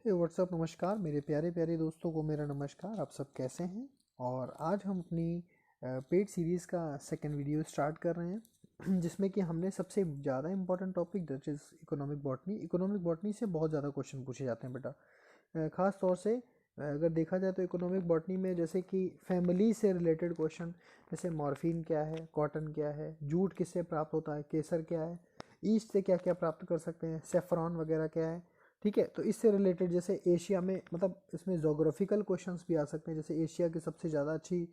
WhatsApp नमस्कार मेरे प्यारे प्यारे दोस्तों को मेरा नमस्कार। आप सब कैसे हैं? और आज हम अपनी पेड सीरीज़ का सेकंड वीडियो स्टार्ट कर रहे हैं जिसमें कि हमने सबसे ज़्यादा important topic that is economic botany से बहुत ज़्यादा क्वेश्चन पूछे जाते हैं बेटा। ख़ास तौर से अगर देखा जाए तो इकोनॉमिक बॉटनी में जैसे कि फैमिली से रिलेटेड क्वेश्चन, जैसे मॉर्फिन क्या है, कॉटन क्या है, जूट किससे प्राप्त होता है, केसर क्या है, ईस्ट से क्या क्या प्राप्त कर सकते हैं, सेफ्रॉन वगैरह क्या है। ठीक है, तो इससे रिलेटेड जैसे एशिया में मतलब इसमें जोग्राफिकल क्वेश्चंस भी आ सकते हैं, जैसे एशिया की सबसे ज़्यादा अच्छी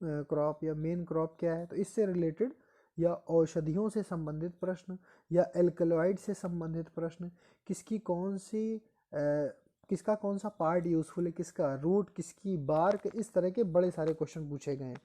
क्रॉप या मेन क्रॉप क्या है, तो इससे रिलेटेड, या औषधियों से संबंधित प्रश्न, या एल्कलॉइड से संबंधित प्रश्न, किसकी कौन सी किसका कौन सा पार्ट यूज़फुल है, किसका रूट, किसकी बार्क, इस तरह के बड़े सारे क्वेश्चन पूछे गए हैं।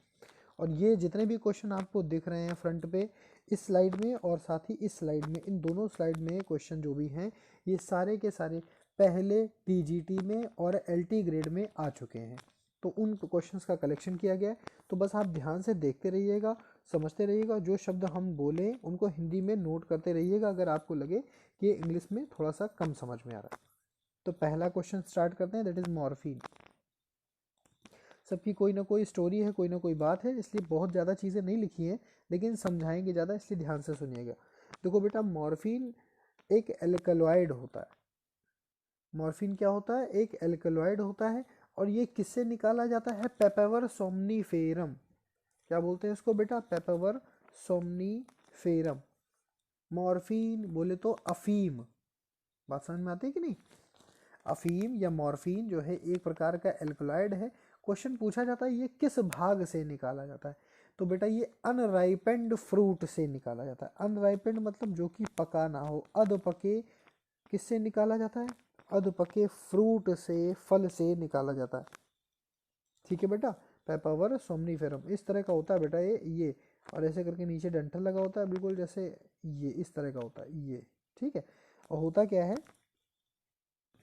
और ये जितने भी क्वेश्चन आपको दिख रहे हैं फ्रंट पे इस स्लाइड में और साथ ही इस स्लाइड में, इन दोनों स्लाइड में क्वेश्चन जो भी हैं ये सारे के सारे पहले टीजीटी में और एलटी ग्रेड में आ चुके हैं। तो उन क्वेश्चंस का कलेक्शन किया गया है। तो बस आप ध्यान से देखते रहिएगा, समझते रहिएगा, जो शब्द हम बोलें उनको हिंदी में नोट करते रहिएगा अगर आपको लगे कि ये इंग्लिश में थोड़ा सा कम समझ में आ रहा है। तो पहला क्वेश्चन स्टार्ट करते हैं, दैट इज़ मॉर्फिन। सबकी कोई ना कोई स्टोरी है, कोई ना कोई बात है, इसलिए बहुत ज़्यादा चीज़ें नहीं लिखी हैं लेकिन समझाएंगे ज़्यादा, इसलिए ध्यान से सुनिएगा। देखो बेटा, मॉर्फिन एक एल्कलॉइड होता है। मॉर्फिन क्या होता है? एक एल्कलॉइड होता है। और ये किससे निकाला जाता है? पेपावर सोमनीफेरम। क्या बोलते हैं इसको बेटा? पेपावर सोमनीफेरम। मॉर्फिन बोले तो अफीम। बात समझ में आती है कि नहीं? अफीम या मॉर्फिन जो है एक प्रकार का एल्कलॉइड है। क्वेश्चन पूछा जाता है ये किस भाग से निकाला जाता है, तो बेटा ये अनराइपेंड फ्रूट से निकाला जाता है। अनराइपेंड मतलब जो कि पका ना हो, अधपके किससे निकाला जाता है? अधपके फ्रूट से, फल से निकाला जाता है। ठीक है बेटा, पेपावर सोमनीफेरम इस तरह का होता है बेटा ये और ऐसे करके नीचे डंठल लगा होता है, बिल्कुल जैसे ये इस तरह का होता है ये। ठीक है, और होता क्या है,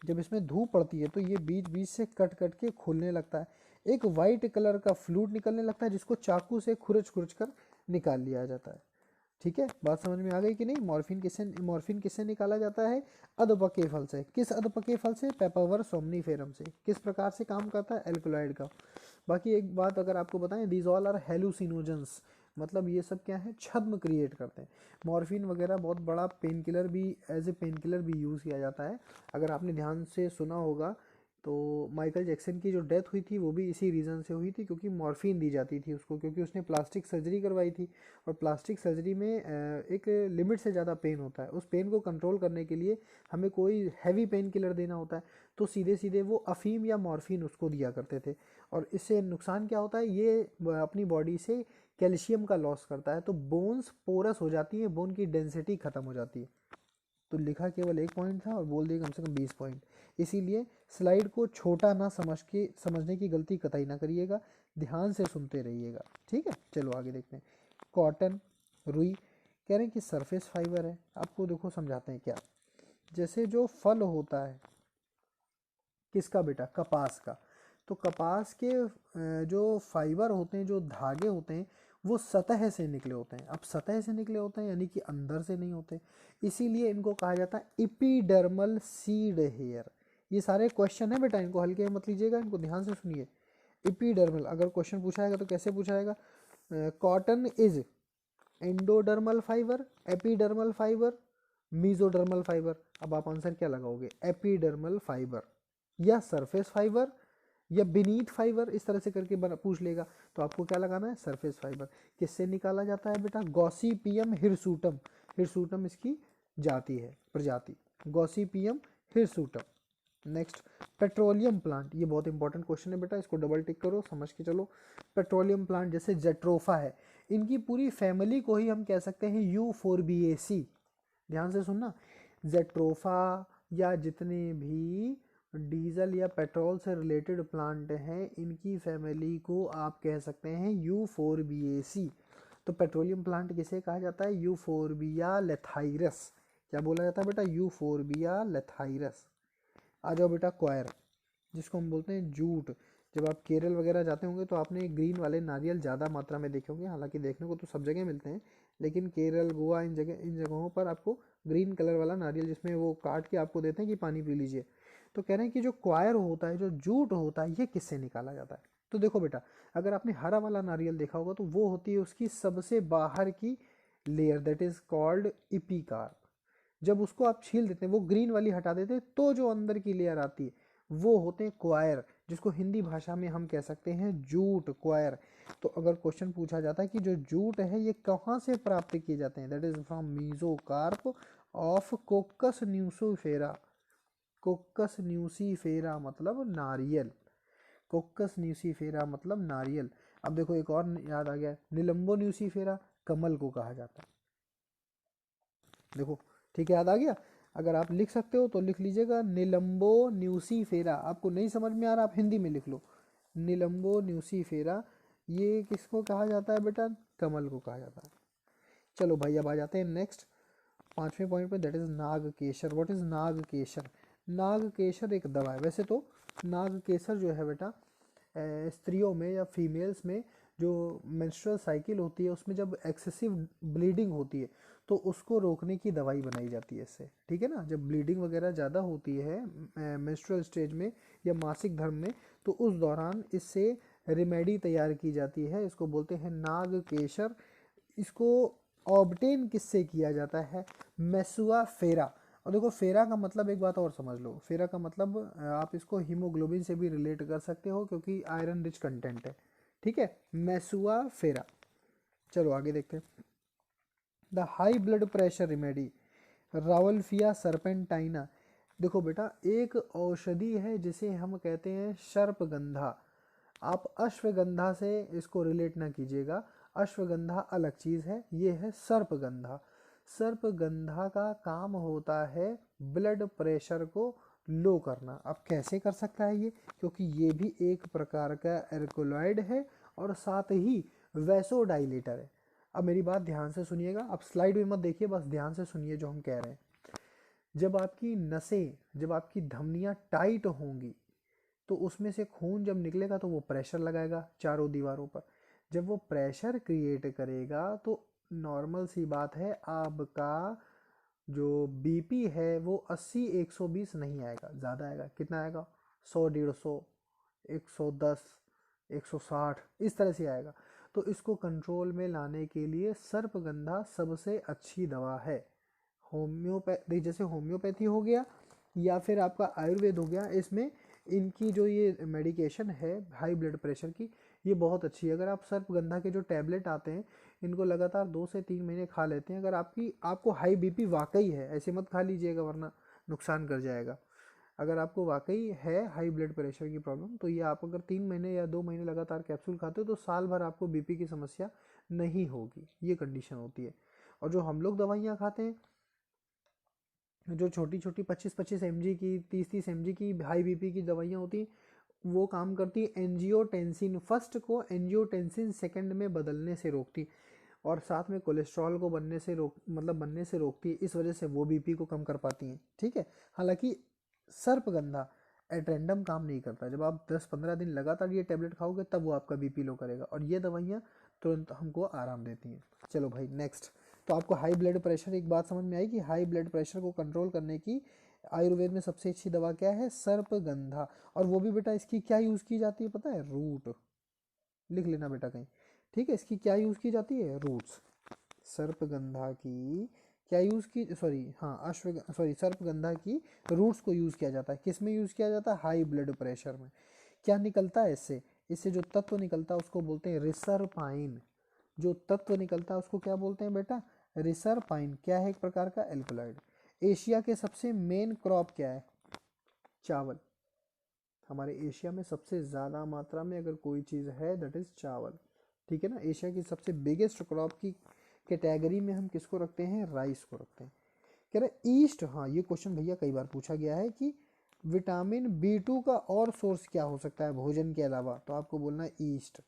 जब इसमें धूप पड़ती है तो ये बीच बीच से कट कट के खुलने लगता है, एक वाइट कलर का फ्लूइड निकलने लगता है जिसको चाकू से खुरच खुरच कर निकाल लिया जाता है। ठीक है, बात समझ में आ गई कि नहीं? मॉर्फिन किससे निकाला जाता है? अधपके फल से। किस अधपके फल से? पेपावर सोमनीफेरम से। किस प्रकार से काम करता है? एल्कलॉइड का। बाकी एक बात अगर आपको बताएं, दीज ऑल आर हेलुसिनोजेंस, मतलब ये सब क्या है? छद्म क्रिएट करते हैं। मॉर्फिन वगैरह बहुत बड़ा पेन किलर भी, एज ए पेन किलर भी यूज़ किया जाता है। अगर आपने ध्यान से सुना होगा तो माइकल जैक्सन की जो डेथ हुई थी वो भी इसी रीज़न से हुई थी, क्योंकि मॉर्फिन दी जाती थी उसको, क्योंकि उसने प्लास्टिक सर्जरी करवाई थी। और प्लास्टिक सर्जरी में एक लिमिट से ज़्यादा पेन होता है। उस पेन को कंट्रोल करने के लिए हमें कोई हैवी पेन किलर देना होता है, तो सीधे सीधे वो अफीम या मॉर्फिन उसको दिया करते थे। और इससे नुकसान क्या होता है? ये अपनी बॉडी से कैल्शियम का लॉस करता है, तो बोन्स पोरस हो जाती है, बोन की डेंसिटी खत्म हो जाती है। तो लिखा केवल 1 पॉइंट था और बोल दिए कम से कम 20 पॉइंट। इसीलिए स्लाइड को छोटा ना समझने की गलती कतई ना करिएगा, ध्यान से सुनते रहिएगा। ठीक है, चलो आगे देखते हैं। कॉटन, रुई, कह रहे हैं कि सरफेस फाइबर है। आपको देखो समझाते हैं क्या। जैसे जो फल होता है किसका बेटा? कपास का। तो कपास के जो फाइबर होते हैं, जो धागे होते हैं, वो सतह से निकले होते हैं। अब सतह से निकले होते हैं यानी कि अंदर से नहीं होते, इसीलिए इनको कहा जाता है इपीडर्मल सीड हेयर। ये सारे क्वेश्चन है बेटा, इनको हल्के में मत लीजिएगा, इनको ध्यान से सुनिए। इपीडर्मल अगर क्वेश्चन पूछाएगा तो कैसे पूछाएगा? Cotton is endodermal fibre, epidermal fibre, mesodermal fibre. अब आप आंसर क्या लगाओगे? एपीडर्मल फाइबर या सरफेस फाइबर या बीनीथ फाइबर, इस तरह से करके पूछ लेगा। तो आपको क्या लगाना है? Surface fibre. किससे निकाला जाता है बेटा? गॉसिपियम हिरसूटम। हिरसूटम इसकी जाति है, प्रजाति। Gossypium hirsutum. Next, petroleum plant. ये बहुत इंपॉर्टेंट क्वेश्चन है बेटा, इसको डबल टिक करो, समझ के चलो। पेट्रोलियम प्लांट जैसे जेट्रोफा है, इनकी पूरी फैमिली को ही हम कह सकते हैं यूफोरबिएसी। ध्यान से सुनना, जेट्रोफा या जितने भी डीजल या पेट्रोल से रिलेटेड प्लांट हैं, इनकी फैमिली को आप कह सकते हैं यूफोरबिएसी। तो पेट्रोलियम प्लांट किसे कहा जाता है? यूफोरबिया लेथाइरस। क्या बोला जाता है बेटा? यूफोरबिया लेथाइरस। आ जाओ बेटा, क्वायर, जिसको हम बोलते हैं जूट। जब आप केरल वगैरह जाते होंगे तो आपने ग्रीन वाले नारियल ज़्यादा मात्रा में देखे होंगे, हालांकि देखने को तो सब जगह मिलते हैं, लेकिन केरल, गोवा, इन जगहों पर आपको ग्रीन कलर वाला नारियल जिसमें वो काट के आपको देते हैं कि पानी पी लीजिए। तो कह रहे हैं कि जो क्वायर होता है, जो जूट होता है, ये किससे निकाला जाता है? तो देखो बेटा, अगर आपने हरा वाला नारियल देखा होगा तो वो होती है उसकी सबसे बाहर की लेयर, दैट इज कॉल्ड इपिकार। जब उसको आप छील देते हैं, वो ग्रीन वाली हटा देते हैं, तो जो अंदर की लेयर आती है वो होते हैं क्वायर, जिसको हिंदी भाषा में हम कह सकते हैं जूट, क्वायर। तो अगर क्वेश्चन पूछा जाता है कि जो जूट है ये कहाँ से प्राप्त किए जाते हैं, that is from mesocarp of Cocos nucifera. Cocos nucifera मतलब नारियल, कोक्कस न्यूसीफेरा मतलब नारियल। अब देखो एक और याद आ गया, निलंबो न्यूसीफेरा कमल को कहा जाता है। देखो ठीक है, याद आ गया। अगर आप लिख सकते हो तो लिख लीजिएगा निलंबो न्यूसीफेरा। आपको नहीं समझ में आ रहा, आप हिंदी में लिख लो, निलंबो न्यूसीफेरा। ये किसको कहा जाता है बेटा? कमल को कहा जाता है। चलो भाई अब आ जाते हैं नेक्स्ट 5वें पॉइंट पे, that is nag kesar. What is nag kesar? नाग केसर एक दवा है। वैसे तो नाग केसर जो है बेटा, स्त्रियों में या फीमेल्स में जो मेंस्ट्रुअल साइकिल होती है उसमें जब एक्सेसिव ब्लीडिंग होती है तो उसको रोकने की दवाई बनाई जाती है इससे, ठीक है ना। जब ब्लीडिंग वगैरह ज़्यादा होती है मेंस्ट्रुअल स्टेज में या मासिक धर्म में, तो उस दौरान इससे रेमेडी तैयार की जाती है, इसको बोलते हैं नाग केसर। इसको ऑब्टेन किससे किया जाता है? मेसुआ फेरा। और देखो फेरा का मतलब एक बात और समझ लो, फेरा का मतलब आप इसको हीमोग्लोबिन से भी रिलेट कर सकते हो क्योंकि आयरन रिच कंटेंट है, ठीक है। मेसुआ फेरा। चलो आगे देखते हैं। The high blood pressure remedy, Rauvolfia serpentina. देखो बेटा, एक औषधि है जिसे हम कहते हैं सर्पगंधा। आप अश्वगंधा से इसको रिलेट ना कीजिएगा, अश्वगंधा अलग चीज़ है, ये है सर्पगंधा। सर्पगंधा का काम होता है ब्लड प्रेशर को लो करना। अब कैसे कर सकता है ये? क्योंकि ये भी एक प्रकार का एल्कोलॉइड है और साथ ही वैसोडाइलेटर है। अब मेरी बात ध्यान से सुनिएगा, आप स्लाइड में मत देखिए, बस ध्यान से सुनिए जो हम कह रहे हैं। जब आपकी नसें, जब आपकी धमनियाँ टाइट होंगी तो उसमें से खून जब निकलेगा तो वो प्रेशर लगाएगा चारों दीवारों पर। जब वो प्रेशर क्रिएट करेगा तो नॉर्मल सी बात है, आपका जो बीपी है वो 80 120 नहीं आएगा, ज़्यादा आएगा। कितना आएगा? 100 150 110 160 इस तरह से आएगा। तो इसको कंट्रोल में लाने के लिए सर्पगंधा सबसे अच्छी दवा है। होम्योपैथी, जैसे होम्योपैथी हो गया या फिर आपका आयुर्वेद हो गया, इसमें इनकी जो ये मेडिकेशन है हाई ब्लड प्रेशर की, ये बहुत अच्छी है। अगर आप सर्पगंधा के जो टैबलेट आते हैं इनको लगातार 2 से 3 महीने खा लेते हैं, अगर आपको हाई बीपी वाकई है, ऐसे मत खा लीजिएगा वरना नुकसान कर जाएगा। अगर आपको वाकई है हाई ब्लड प्रेशर की प्रॉब्लम, तो ये आप अगर 3 महीने या 2 महीने लगातार कैप्सूल खाते हो तो साल भर आपको बीपी की समस्या नहीं होगी, ये कंडीशन होती है। और जो हम लोग दवाइयाँ खाते हैं, जो छोटी छोटी 25-25 mg की 30-30 mg की हाई बीपी की दवाइयाँ होती हैं, वो काम करती है एंजियोटेंसिन फर्स्ट को एंजियोटेंसिन सेकंड में बदलने से रोकती, और साथ में कोलेस्ट्रॉल को बनने से रोकती है। इस वजह से वो बीपी को कम कर पाती हैं, ठीक है। हालांकि सर्पगंधा एट रैंडम काम नहीं करता। जब आप 10-15 दिन लगातार ये टैबलेट खाओगे तब वो आपका बीपी लो करेगा, और ये दवाइयाँ तुरंत हमको आराम देती हैं। चलो भाई नेक्स्ट। तो आपको हाई ब्लड प्रेशर, एक बात समझ में आई कि हाई ब्लड प्रेशर को कंट्रोल करने की आयुर्वेद में सबसे अच्छी दवा क्या है? सर्पगंधा। और वो भी बेटा इसकी क्या यूज़ की जाती है पता है? रूट। लिख लेना बेटा कहीं, ठीक है। इसकी क्या यूज़ की जाती है? रूट्स। सर्पगंधा की क्या यूज़ की, सॉरी हाँ सर्पगंधा की रूट्स को यूज़ किया जाता है। किस में यूज़ किया जाता है? हाई ब्लड प्रेशर में। क्या निकलता है इससे? इससे जो तत्व निकलता है उसको बोलते हैं रिसरपाइन। जो तत्व निकलता है उसको क्या बोलते हैं बेटा? रिसरपाइन। क्या है? एक प्रकार का एल्कोलॉइड। एशिया के सबसे मेन क्रॉप क्या है? चावल। हमारे एशिया में सबसे ज़्यादा मात्रा में अगर कोई चीज़ है दैट इज़ चावल, ठीक है ना। एशिया की सबसे बिगेस्ट क्रॉप की कैटेगरी में हम किसको रखते हैं? राइस को रखते हैं। कह रहे ईस्ट, हाँ ये क्वेश्चन भैया कई बार पूछा गया है कि विटामिन B2 का और सोर्स क्या हो सकता है भोजन के अलावा, तो आपको बोलना है ईस्ट।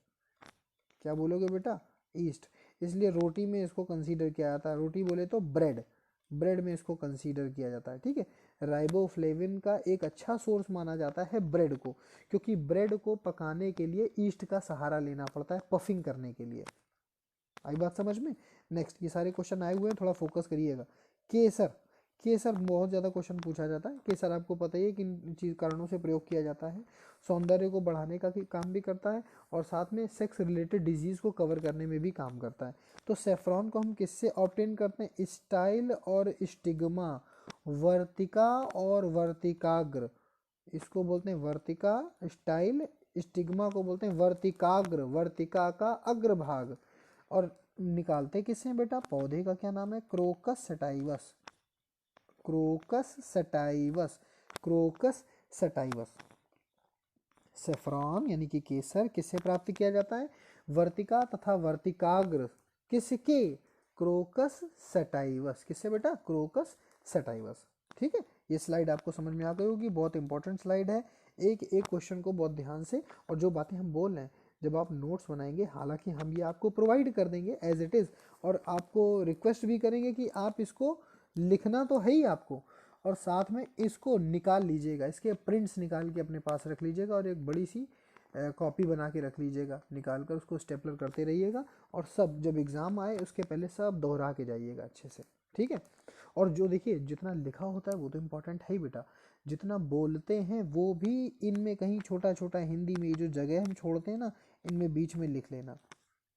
क्या बोलोगे बेटा? ईस्ट। इसलिए रोटी में इसको कंसीडर किया जाता है, रोटी बोले तो ब्रेड, ब्रेड में इसको कंसीडर किया जाता है, ठीक है। राइबोफ्लेविन का एक अच्छा सोर्स माना जाता है ब्रेड को, क्योंकि ब्रेड को पकाने के लिए ईस्ट का सहारा लेना पड़ता है पफिंग करने के लिए। आई बात समझ में? नेक्स्ट, ये सारे क्वेश्चन आए हुए हैं, थोड़ा फोकस करिएगा। केसर, केसर बहुत ज़्यादा क्वेश्चन पूछा जाता है। केसर आपको पता ही है किन चीज़ कारणों से प्रयोग किया जाता है। सौंदर्य को बढ़ाने का काम भी करता है और साथ में सेक्स रिलेटेड डिजीज़ को कवर करने में भी काम करता है। तो सेफ्रॉन को हम किससे ऑब्टेन करते हैं? स्टाइल और स्टिग्मा, वर्तिका और वर्तिकाग्र, इसको बोलते हैं वर्तिका स्टाइल, स्टिग्मा को बोलते हैं वर्तिकाग्र, वर्तिका का अग्रभाग। और निकालते किससे हैं बेटा? पौधे का क्या नाम है? Crocus sativus, crocus sativus, crocus sativus. Saffron यानी कि केसर किससे प्राप्त किया जाता है? वर्तिका तथा वर्तिकाग्र, किसके? Crocus sativus. किससे बेटा? Crocus sativus. ठीक है, ये स्लाइड आपको समझ में आ गई होगी, बहुत इंपॉर्टेंट स्लाइड है। एक एक क्वेश्चन को बहुत ध्यान से, और जो बातें हम बोल रहे हैं जब आप नोट्स बनाएंगे, हालांकि हम ये आपको प्रोवाइड कर देंगे एज इट इज़, और आपको रिक्वेस्ट भी करेंगे कि आप इसको लिखना तो है ही आपको, और साथ में इसको निकाल लीजिएगा, इसके प्रिंट्स निकाल के अपने पास रख लीजिएगा, और एक बड़ी सी कॉपी बना के रख लीजिएगा, निकाल कर उसको स्टेपलर करते रहिएगा, और सब जब एग्ज़ाम आए उसके पहले सब दोहरा के जाइएगा अच्छे से। ठीक है, और जो देखिए जितना लिखा होता है वो तो इम्पोर्टेंट है ही बेटा, जितना बोलते हैं वो भी इनमें कहीं छोटा छोटा हिंदी में जो जगह हम छोड़ते हैं ना, इनमें बीच में लिख लेना।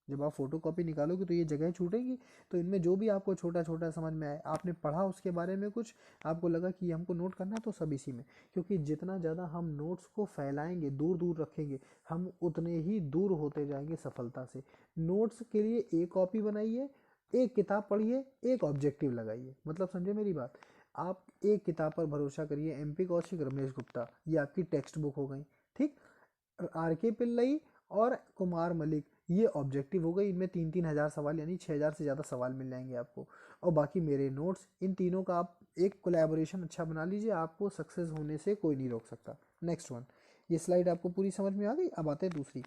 जब आप फोटो कॉपी निकालोगे तो ये जगह छूटेगी, तो इनमें जो भी आपको छोटा छोटा समझ में आए, आपने पढ़ा उसके बारे में कुछ, आपको लगा कि हमको नोट करना है, तो सब इसी में, क्योंकि जितना ज़्यादा हम नोट्स को फैलाएंगे, दूर दूर रखेंगे, हम उतने ही दूर होते जाएंगे सफलता से। नोट्स के लिए एक कॉपी बनाइए, एक किताब पढ़िए, एक ऑब्जेक्टिव लगाइए, मतलब समझे मेरी बात। आप एक किताब पर भरोसा करिए, MP कौशिक, रमेश गुप्ता, ये आपकी टेक्स्ट बुक हो गई। ठीक, RK पिल्लई और कुमार मलिक, ये ऑब्जेक्टिव हो गई, इनमें 3-3 हज़ार सवाल यानी 6,000 से ज़्यादा सवाल मिल जाएंगे आपको। और बाकी मेरे नोट्स, इन तीनों का आप एक कोलैबोरेशन अच्छा बना लीजिए, आपको सक्सेस होने से कोई नहीं रोक सकता। नेक्स्ट वन, ये स्लाइड आपको पूरी समझ में आ गई। अब आते हैं दूसरी,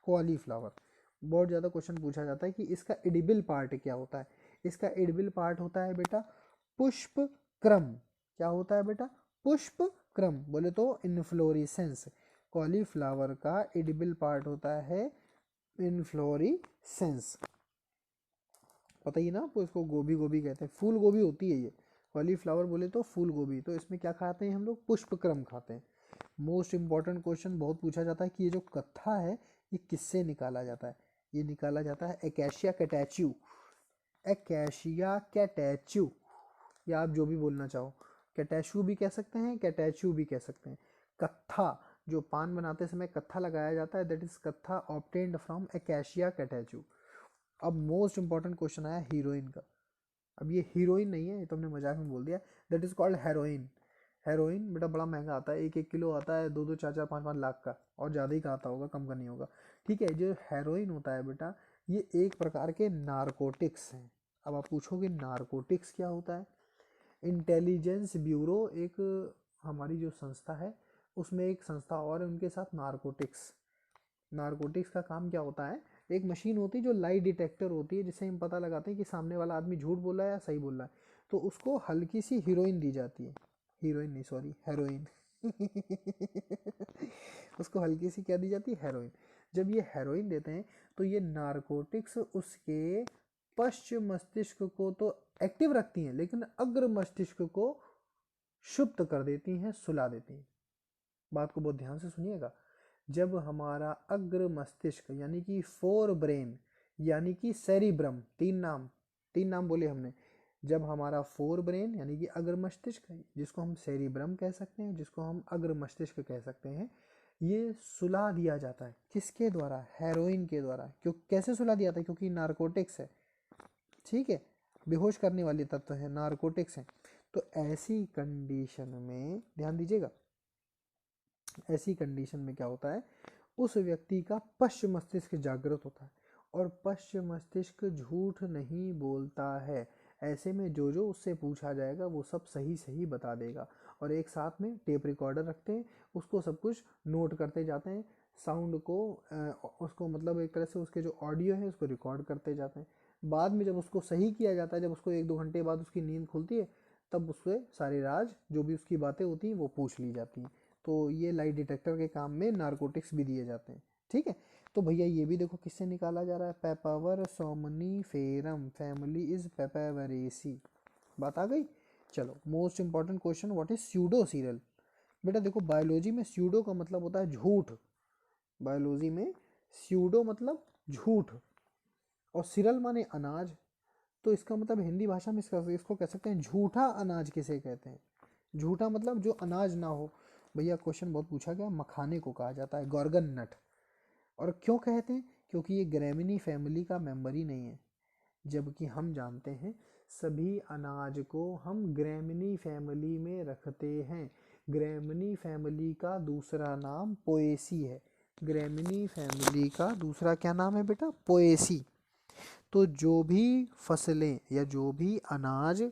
कॉलीफ्लावर। बहुत ज़्यादा क्वेश्चन पूछा जाता है कि इसका एडिबल पार्ट क्या होता है। इसका एडिबल पार्ट होता है बेटा पुष्प क्रम। क्या होता है बेटा? पुष्प क्रम, बोले तो इन्फ्लोरेसेंस। कॉलीफ्लावर का एडिबल पार्ट होता है इन्फ्लोरेसेंस। पता ही ना आपको, इसको गोभी गोभी कहते हैं, फूल गोभी होती है ये। कॉलीफ्लावर बोले तो फूल गोभी। तो इसमें क्या खाते हैं हम लोग? पुष्प क्रम खाते हैं। मोस्ट इंपॉर्टेंट क्वेश्चन बहुत पूछा जाता है कि ये जो कत्था है ये किससे निकाला जाता है? ये निकाला जाता है एकेशिया कैटेच्यू, एकेशिया कैटेच्यू, या आप जो भी बोलना चाहो, कैटेच्यू भी कह सकते हैं, कैटेच्यू भी कह सकते हैं। कत्था, जो पान बनाते समय कत्था लगाया जाता है, दैट इज कत्था ऑब्टेन्ड फ्रॉम एकेशिया कैटेच्यू। अब मोस्ट इंपॉर्टेंट क्वेश्चन आया हीरोइन का। अब ये हीरोइन नहीं है, ये तो हमने मजाक में बोल दिया, that is called heroin. Heroin बेटा बड़ा महंगा आता है, 1-1 किलो आता है 2-2, 4-4, 5-5 लाख का, और ज़्यादा ही का आता होगा, कम का नहीं होगा। ठीक है, जो हेरोइन होता है बेटा, ये एक प्रकार के नारकोटिक्स हैं। अब आप पूछोगे नारकोटिक्स क्या होता है? इंटेलिजेंस ब्यूरो एक हमारी जो संस्था है, उसमें एक संस्था और है उनके साथ, नारकोटिक्स। नारकोटिक्स का काम क्या होता है? एक मशीन होती है जो लाई डिटेक्टर होती है, जिससे हम पता लगाते हैं कि सामने वाला आदमी झूठ बोल रहा है या सही बोल रहा है। तो उसको हल्की सी हीरोइन दी जाती है, हीरोइन नहीं सॉरी हेरोइन उसको हल्की सी क्या दी जाती है? हेरोइन। जब ये हेरोइन देते हैं तो ये नारकोटिक्स उसके पश्चिम मस्तिष्क को तो एक्टिव रखती हैं, लेकिन अग्र मस्तिष्क को शुप्त कर देती हैं, सुला देती हैं। बात को बहुत ध्यान से सुनिएगा। जब हमारा अग्र मस्तिष्क यानी कि फोर ब्रेन यानी कि सेरिब्रम, तीन नाम बोले हमने, जब हमारा फोर ब्रेन यानी कि अग्र मस्तिष्क, जिसको हम सेरिब्रम कह सकते हैं, जिसको हम अग्र मस्तिष्क कह सकते हैं, ये सुला दिया जाता है। किसके द्वारा? हेरोइन के द्वारा। क्यों, कैसे सुला दिया जाता है? क्योंकि नारकोटिक्स है। ठीक है, बेहोश करने वाले तत्व है, नारकोटिक्स है। तो ऐसी कंडीशन में ध्यान दीजिएगा, ऐसी कंडीशन में क्या होता है, उस व्यक्ति का पश्चिम मस्तिष्क जागृत होता है, और पश्चिम मस्तिष्क झूठ नहीं बोलता है। ऐसे में जो जो उससे पूछा जाएगा वो सब सही सही बता देगा। और एक साथ में टेप रिकॉर्डर रखते हैं, उसको सब कुछ नोट करते जाते हैं, साउंड को उसको मतलब एक तरह से उसके जो ऑडियो है उसको रिकॉर्ड करते जाते हैं। बाद में जब उसको सही किया जाता है, जब उसको 1-2 घंटे बाद उसकी नींद खुलती है, तब उससे सारे राज जो भी उसकी बातें होती हैं वो पूछ ली जाती हैं। तो ये लाई डिटेक्टर के काम में नारकोटिक्स भी दिए जाते हैं। ठीक है, तो भैया ये भी देखो किससे निकाला जा रहा है? पेपावर सोमनीफेरम, फैमिली इज पेपावरेसी। बात आ गई। चलो most important question, what is pseudo serial. बेटा देखो बायोलॉजी में स्यूडो का मतलब होता है झूठ, बायोलॉजी में स्यूडो मतलब झूठ, और सीरियल माने अनाज, तो इसका मतलब हिंदी भाषा में इसको कह सकते हैं झूठा अनाज किसे कहते हैं। झूठा मतलब जो अनाज ना हो। भैया क्वेश्चन बहुत पूछा गया, मखाने को कहा जाता है गॉर्गन नट। और क्यों कहते हैं, क्योंकि ये ग्रेमिनी फैमिली का मेंबर ही नहीं है, जबकि हम जानते हैं सभी अनाज को हम ग्रेमिनी फैमिली में रखते हैं। ग्रेमिनी फैमिली का दूसरा नाम पोएसी है। ग्रेमिनी फैमिली का दूसरा क्या नाम है बेटा, पोएसी। तो जो भी फसलें या जो भी अनाज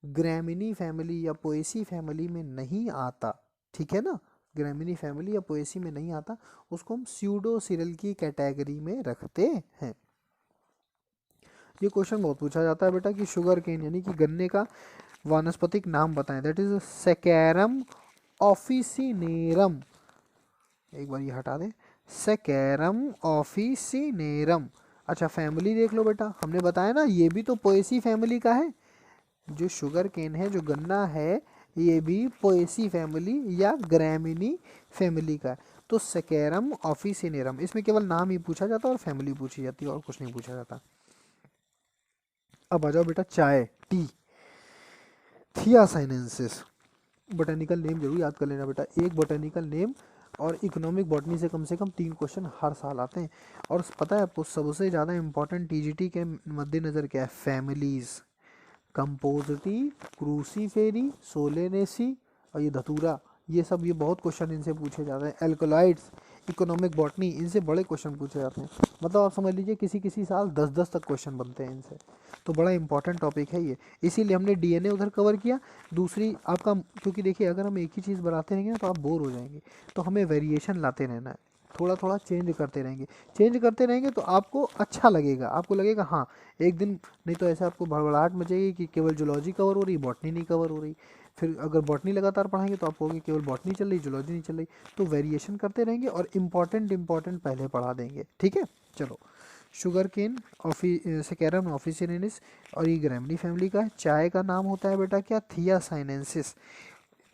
ग्रेमिनी फैमिली या पोएसी फैमिली में नहीं आता, ठीक है ना, ग्रेमिनी फैमिली या पोएसी में नहीं आता, उसको हम स्यूडो सीरियल की कैटेगरी में रखते हैं। ये क्वेश्चन बहुत पूछा जाता है बेटा कि शुगर केन यानी कि गन्ने का वानस्पतिक नाम बताएं, दैट इज सेकेरम ऑफिसिनेरम। एक बार ये हटा दें, सेकेरम ऑफिसिनेरम। अच्छा फैमिली देख लो बेटा, हमने बताया ना ये भी तो पोएसी फैमिली का है, जो शुगर केन है, जो गन्ना है, ये भी पोएसी फैमिली या ग्रैमिनी फैमिली का है। तो सेकेरम ऑफिसिनेरम, इसमें केवल नाम ही पूछा जाता है और फैमिली पूछी जाती है और कुछ नहीं पूछा जाता। अब आ जाओ बेटा चाय, टी, थियासाइनेंसिस। बोटेनिकल नेम जरूर याद कर लेना बेटा, एक बोटेनिकल नेम और इकोनॉमिक बॉटनी से कम 3 क्वेश्चन हर साल आते हैं। और पता है आपको सबसे ज़्यादा इंपॉर्टेंट टीजीटी के मद्देनज़र क्या है, फैमिलीज, कंपोजिटी, क्रूसीफेरी, सोलेनेसी और ये धतूरा, ये सब, ये बहुत क्वेश्चन इनसे पूछे जाते हैं। एल्कोलाइड्स, इकोनॉमिक बॉटनी, इनसे बड़े क्वेश्चन पूछे जाते हैं। मतलब आप समझ लीजिए किसी किसी साल 10-10 तक क्वेश्चन बनते हैं इनसे, तो बड़ा इंपॉर्टेंट टॉपिक है ये, इसीलिए हमने डीएनए उधर कवर किया। दूसरी आपका, क्योंकि देखिए अगर हम एक ही चीज़ बनाते रहेंगे ना तो आप बोर हो जाएंगे, तो हमें वेरिएशन लाते रहना है, थोड़ा थोड़ा चेंज करते रहेंगे। चेंज करते रहेंगे तो आपको अच्छा लगेगा, आपको लगेगा हाँ एक दिन, नहीं तो ऐसे आपको भड़बड़ाहट मचेगी कि केवल जूलॉजी कवर हो रही, बॉटनी नहीं कवर हो रही। फिर अगर बॉटनी लगातार पढ़ाएंगे तो आप कहोगे केवल बॉटनी चल रही, जूलॉजी नहीं चल रही। तो वेरिएशन करते रहेंगे और इम्पॉर्टेंट पहले पढ़ा देंगे, ठीक है। चलो शुगर केन सेकेरम ऑफिसिनेलिस और ये ग्रैमिनी फैमिली का है। चाय का नाम होता है बेटा क्या, थियासाइनेंसिस।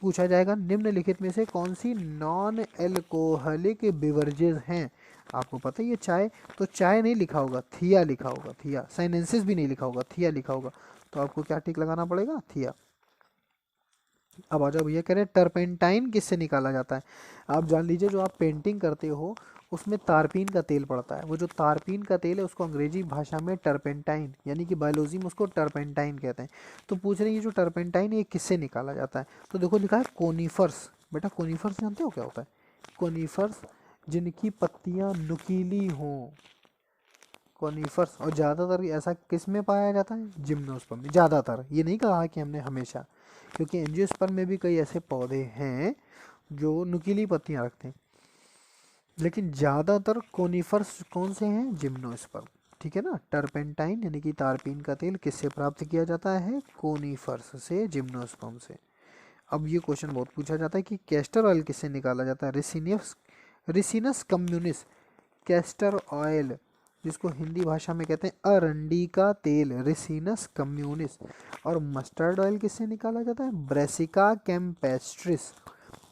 पूछा जाएगा निम्नलिखित में से कौन सी नॉन एल्कोहलिक बिवरेजेस हैं। आपको पता है ये चाय, तो चाय नहीं लिखा होगा, थिया लिखा होगा, थिया। साइनेंसिस भी नहीं लिखा होगा, थिया लिखा होगा। तो आपको क्या टिक लगाना पड़ेगा, थिया। अब आ जाओ भैया, कह रहे हैं टर्पेंटाइन किससे निकाला जाता है। आप जान लीजिए जो आप पेंटिंग करते हो उसमें तारपीन का तेल पड़ता है, वो जो तारपीन का तेल है उसको अंग्रेजी भाषा में टर्पेंटाइन, यानी कि बायोलॉजी में उसको टर्पेंटाइन कहते हैं। तो पूछ रहे हैं ये जो टर्पेंटाइन ये किससे निकाला जाता है, तो देखो लिखा है कोनीफर्स। बेटा कोनीफर्स जानते हो क्या होता है, कोनीफर्स जिनकी पत्तियां नुकीली हों, कोनीफर्स। और ज़्यादातर ऐसा किस में पाया जाता है, जिम्नोस्पर्म में ज़्यादातर, ये नहीं कहा कि हमने हमेशा, क्योंकि एंजियोस्पर्म में भी कई ऐसे पौधे हैं जो नुकीली पत्तियां रखते हैं, लेकिन ज़्यादातर कोनीफर्स कौन से हैं, जिम्नोस्पर्म, ठीक है ना। टर्पेंटाइन यानी कि तारपीन का तेल किससे प्राप्त किया जाता है, कोनीफर्स से, जिम्नोस्पर्म से। अब ये क्वेश्चन बहुत पूछा जाता है कि कैस्टर ऑयल किससे निकाला जाता है, रिसिनस कम्युनिस। कैस्टर ऑयल जिसको हिंदी भाषा में कहते हैं अरंडी का तेल, रिसिनस कम्युनिस। और मस्टर्ड ऑयल किससे निकाला जाता है, ब्रेसिका कैम्पेस्ट्रिस,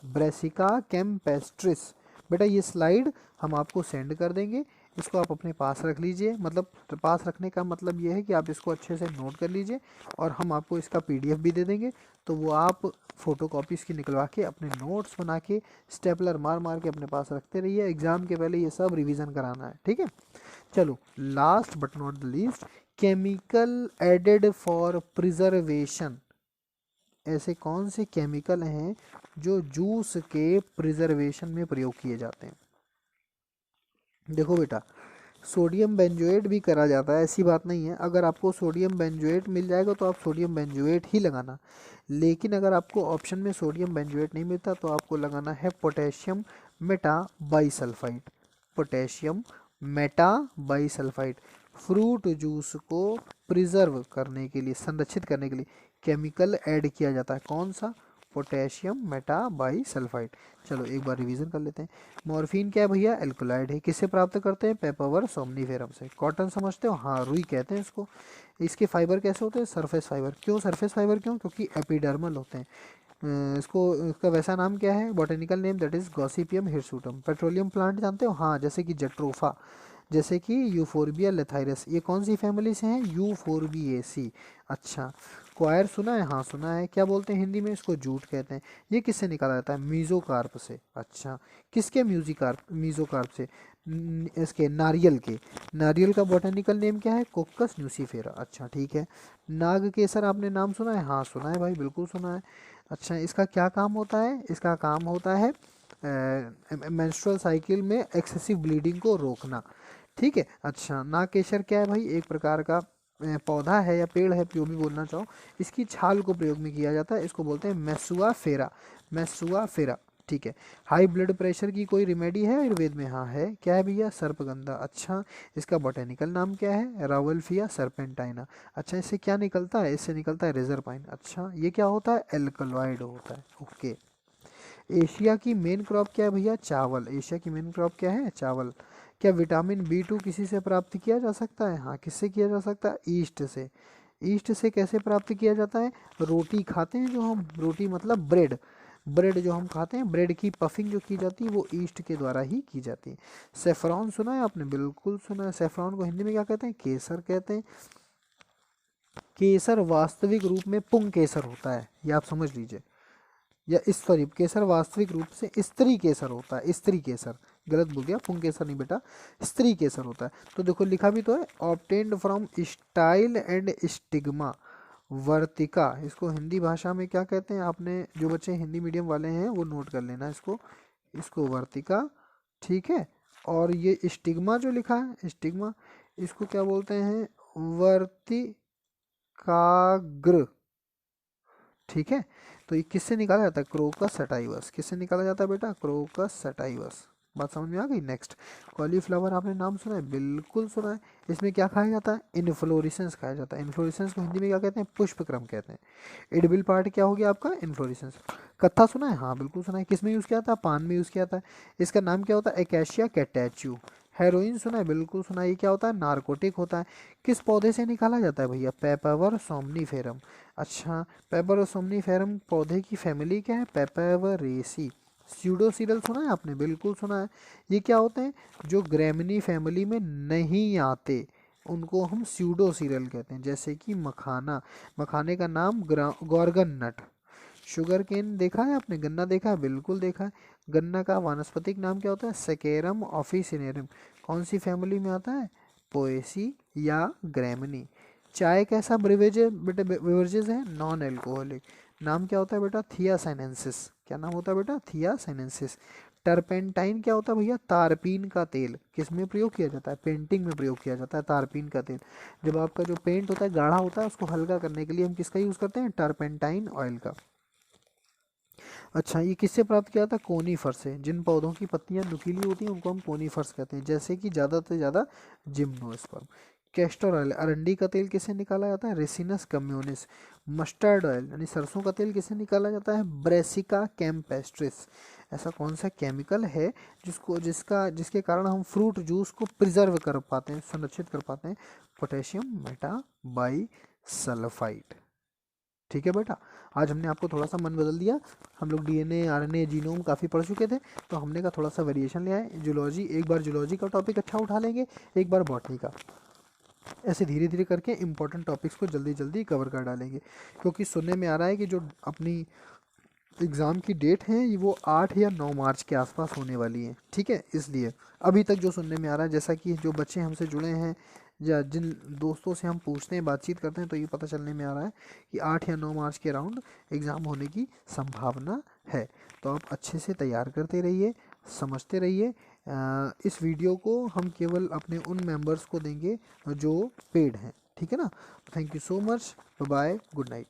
ब्रेसिका कैम्पेस्ट्रिस। बेटा ये स्लाइड हम आपको सेंड कर देंगे, इसको आप अपने पास रख लीजिए, मतलब पास रखने का मतलब ये है कि आप इसको अच्छे से नोट कर लीजिए, और हम आपको इसका पीडीएफ भी दे देंगे, तो वो आप फोटो कॉपी इसकी निकलवा के अपने नोट्स बना के स्टेपलर मार मार के अपने पास रखते रहिए, एग्जाम के पहले ये सब रिवीजन कराना है, ठीक है। चलो last but not the least, chemical added for preservation. ऐसे कौन से केमिकल हैं जो जूस के प्रिजर्वेशन में प्रयोग किए जाते हैं। देखो बेटा सोडियम बेंजोएट भी करा जाता है, ऐसी बात नहीं है। अगर आपको सोडियम बेंजोएट मिल जाएगा तो आप सोडियम बेंजोएट ही लगाना, लेकिन अगर आपको ऑप्शन में सोडियम बेंजोएट नहीं मिलता तो आपको लगाना है potassium meta bisulphite, potassium meta bisulphite. Fruit juice को प्रिजर्व करने के लिए, संरक्षित करने के लिए केमिकल ऐड किया जाता है, कौन सा, पोटेशियम मेटा बाईसल्फाइड। चलो एक बार रिवीजन कर लेते हैं। मॉर्फिन क्या है भैया, एल्कोलाइड है, किससे प्राप्त करते हैं, पेपावर सोमनीफेरम से। कॉटन समझते हो, हाँ रुई कहते हैं इसको। इसके फाइबर कैसे होते हैं, सरफेस फाइबर। क्यों सरफेस फाइबर, क्यों, क्योंकि एपिडर्मल होते हैं। इसका वैसा नाम क्या है, botanical name, that is Gossypium hirsutum. Petroleum plant जानते हो, हाँ, जैसे कि जट्रोफा, जैसे कि यूफोर्बिया लेथाइरस, ये कौन सी फैमिली से हैं, यूफोर्बिएसी। अच्छा, क्वायर सुना है, हाँ सुना है। क्या बोलते हैं हिंदी में, इसको जूट कहते हैं। ये किससे निकाला जाता है, मीजोकार्प से। अच्छा, किसके म्यूजिकार्प, मीजोकार्प से, इसके नारियल के। नारियल का बॉटेनिकल नेम क्या है, कोक्कस न्यूसीफेरा। अच्छा ठीक है। नाग केसर आपने नाम सुना है, हाँ सुना है भाई, बिल्कुल सुना है। अच्छा, इसका क्या काम होता है, इसका काम होता है मेंस्ट्रुअल साइकिल में एक्सेसिव ब्लीडिंग को रोकना। ठीक है। अच्छा, नागकेसर क्या है भाई, एक प्रकार का पौधा है या पेड़ है, जो भी बोलना चाहो। इसकी छाल को प्रयोग में किया जाता है, इसको बोलते हैं मेसुआ फेरा, मेसुआ फेरा। ठीक है। हाई ब्लड प्रेशर की कोई रिमेडी है आयुर्वेद में, हाँ है, क्या है भैया, सर्पगंधा। अच्छा, इसका बोटेनिकल नाम क्या है, रावल्फिया सर्पेंटाइना। अच्छा, इससे क्या निकलता है, इससे निकलता है रिजरपाइन। अच्छा, ये क्या होता है, एल्कलॉइड होता है। ओके। एशिया की मेन क्रॉप क्या है भैया, चावल। एशिया की मेन क्रॉप क्या है, चावल। क्या विटामिन B2 किसी से प्राप्त किया जा सकता है, हाँ, किससे किया जा सकता है, ईस्ट से। ईस्ट से कैसे प्राप्त किया जाता है, रोटी खाते हैं जो हम, रोटी मतलब ब्रेड, ब्रेड जो हम खाते हैं, ब्रेड की पफिंग जो की जाती है वो ईस्ट के द्वारा ही की जाती है। सेफ्रॉन सुना है आपने, बिल्कुल सुना है। सेफ्रॉन को हिंदी में क्या कहते हैं, केसर कहते हैं। केसर वास्तविक रूप में पुंग केसर होता है, ये आप समझ लीजिए। या इस सॉरी, केसर वास्तविक रूप से स्त्री केसर होता है, स्त्री केसर, गलत बोल दिया, पुंग केसर नहीं बेटा, स्त्री केसर होता है। तो देखो लिखा भी तो है, obtained from style and stigma वर्तिका। इसको हिंदी भाषा में क्या कहते हैं, आपने जो बच्चे हिंदी मीडियम वाले हैं वो नोट कर लेना इसको, इसको वर्तिका। ठीक है। और ये स्टिग्मा जो लिखा है, स्टिग्मा, इसको क्या बोलते हैं, वर्तिकाग्र। ठीक है। तो ये किससे निकाला जाता है, क्रोकस सटाइवस। किससे निकाला जाता है बेटा, क्रोकस सटाइवस। बात समझ में आ गई। नेक्स्ट, कॉलीफ्लावर आपने नाम सुना है, बिल्कुल सुना है। इसमें क्या खाया जाता है, इनफ्लोरेसेंस खाया जाता है। इनफ्लोरेसेंस को हिंदी में क्या कहते हैं, पुष्पक्रम कहते हैं। एडिबल पार्ट क्या हो गया आपका, इनफ्लोरेसेंस। कत्था सुना है, हाँ बिल्कुल सुना है। किस में यूज़ किया था, पान में यूज़ किया था। इसका नाम क्या होता है, एकेशिया कैटेच्यू। हेरोइन सुना है, बिल्कुल सुना है। ये क्या होता है, नारकोटिक होता है। किस पौधे से निकाला जाता है भैया, पेपावर सोमनीफेरम। अच्छा, पेपर और सोमनीफेरम पौधे की फैमिली क्या है, पेपररेसी। स्यूडोसीरल सुना है आपने, बिल्कुल सुना है। ये क्या होते हैं, जो ग्रेमिनी फैमिली में नहीं आते, उनको हम स्यूडोसीरल कहते हैं। जैसे कि मखाना, मखाने का नाम गॉर्गन नट। शुगर केन देखा है आपने, गन्ना देखा है, बिल्कुल देखा है। गन्ना का वानस्पतिक नाम क्या होता है, सेकेरम ऑफिसिनेरम। कौन सी फैमिली में आता है, पोएसी या ग्रेमिनी। चाय कैसा ब्रिवेज बेटा, बेवरेजेस है, नॉन एल्कोहलिक। नाम क्या होता है बेटा, थियासाइनेंसिस। क्या नाम होता है बेटा, थियासाइनेंसिस। टर्पेंटाइन क्या होता है भैया, तारपीन का तेल। किस में प्रयोग किया जाता है, पेंटिंग में प्रयोग किया जाता है तारपीन का तेल। जब आपका जो पेंट होता है गाढ़ा होता है, उसको हल्का करने के लिए हम किसका यूज़ करते हैं, टर्पेंटाइन ऑयल का। अच्छा, ये किससे प्राप्त किया था, कोनीफर से। जिन पौधों की पत्तियां नुकीली होती हैं उनको हम कोनीफर्स कहते हैं, जैसे कि ज़्यादा से ज़्यादा जिम्नोस्पर्म। कैस्टर ऑयल, अरंडी का तेल किससे निकाला जाता है, रेसिनस कम्युनिस। मस्टर्ड ऑयल यानी सरसों का तेल किससे निकाला जाता है, ब्रेसिका कैम्पेस्ट्रिस। ऐसा कौन सा केमिकल है जिसके कारण हम फ्रूट जूस को प्रिजर्व कर पाते हैं, संरक्षित कर पाते हैं, पोटेशियम मेटाबाई सल्फाइड। ठीक है बेटा, आज हमने आपको थोड़ा सा मन बदल दिया। हम लोग डीएनए, आरएनए, जीनोम काफ़ी पढ़ चुके थे, तो हमने का थोड़ा सा वेरिएशन ले आए। जूलॉजी, एक बार जूलॉजी का टॉपिक अच्छा उठा लेंगे, एक बार बॉटनी का। ऐसे धीरे धीरे करके इंपॉर्टेंट टॉपिक्स को जल्दी जल्दी कवर कर डालेंगे, क्योंकि सुनने में आ रहा है कि जो अपनी एग्ज़ाम की डेट है वो 8 या 9 मार्च के आसपास होने वाली है। ठीक है, इसलिए अभी तक जो सुनने में आ रहा है, जैसा कि जो बच्चे हमसे जुड़े हैं या जिन दोस्तों से हम पूछते हैं, बातचीत करते हैं, तो ये पता चलने में आ रहा है कि 8 या 9 मार्च के अराउंड एग्ज़ाम होने की संभावना है। तो आप अच्छे से तैयार करते रहिए, समझते रहिए। इस वीडियो को हम केवल अपने उन मेंबर्स को देंगे जो पेड हैं। ठीक है ना। Thank you so much, bye, good night.